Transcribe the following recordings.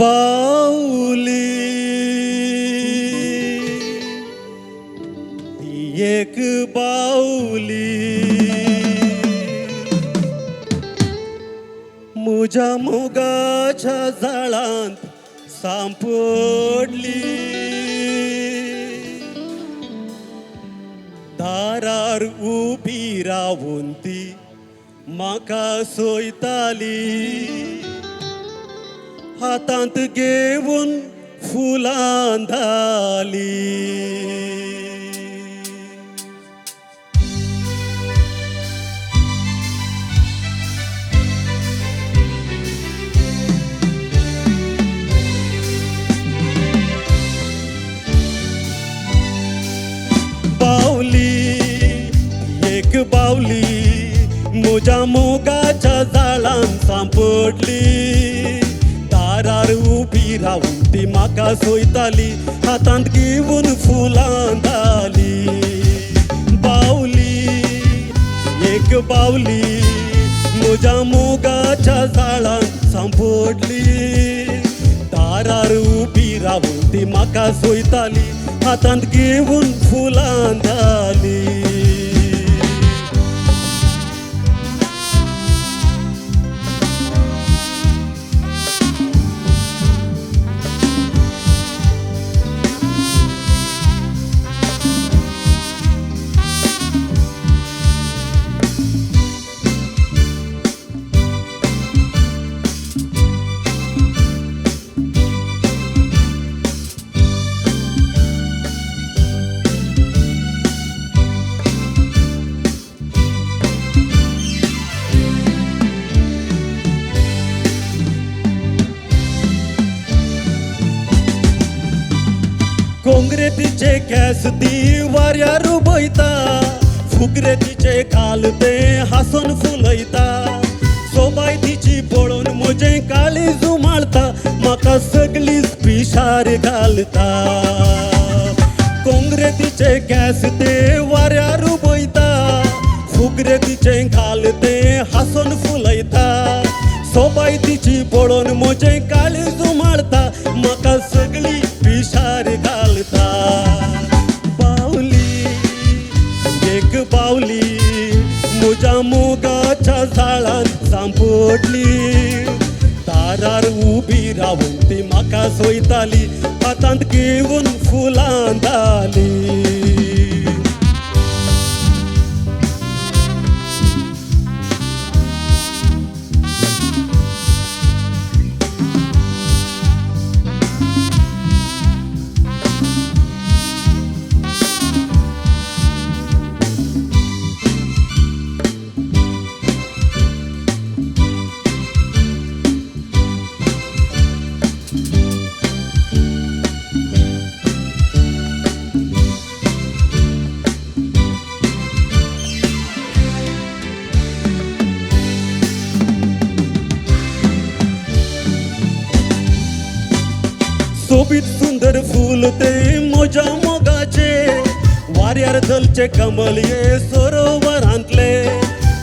बाऊली एक बाऊली मुझ्या मुगाच्या झाडांत सांपडली दारार उभी रावून ती माका सोयताली हातांत घेऊन फुलां धाली बावली एक बावली मुझ्या मोगाच्या झाडांत सांपडली दारार उभी रावून ती माका सोयताली हातांत घेऊन फुलां धाली बावली एक बावली मुझ्या मोगाच्या झाडांत सांपडली दारार उभी रावून ती माका सोयताली हातांत घेऊन फुलां धाली कोंगरेतीचे केस ती वाऱ्यार उबयता फुगरेतीचे खाल ते हांसून फुलयता सोबाय तिची पळोवन म्हजें काळीज उमाळता म्हाका सगळीच पिशार घालता कोंगरेतीचे केस ते वाऱ्यार उबयता फुगरेतीचे खाल ते हांसून फुलयता सोबाय तिची पळोवन म्हजें काळीज उमाळता म्हाका सगळी पिशार घालता बावली एक बावली मुझ्या मोगाच्या झाडांत सांपडली दारार उभी रावून ती म्हाका सोयताली हातांत घेऊन फुलां धाली सोबीत सुंदर फूल ते म्हज्या मोगाचे वाऱ्यार जलचे कमल ये सरोवरांतले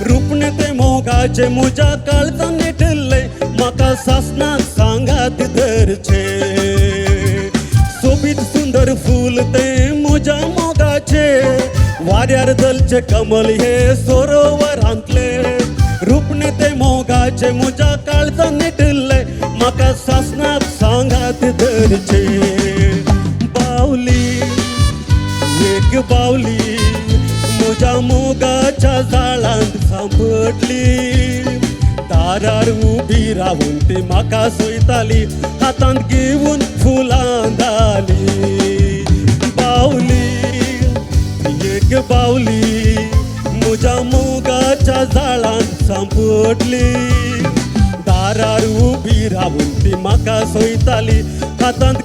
रुपणे ते मोगाचे म्हज्या काळजान नेटले म्हाका सासणाक सांगात धरचे सोबीत सुंदर फूल ते म्हज्या मोगाचे वाऱ्यार जलचे कमल हे सरोवरांतले रुपणे ते मोगाचे म्हज्या काळजान नेटले म्हाका सासणाक सांगात धरचे बावली एक बावली म्हज्या मोगाच्या झाडांत सांपडली दारार उभी रावून ती म्हाका सोयताली हातांत घेऊन फुलां धाली बावली एक बावली म्हज्या मोगाच्या झाडांत सांपडली दारार उभी रावून ती म्हाका सोयताली हातांत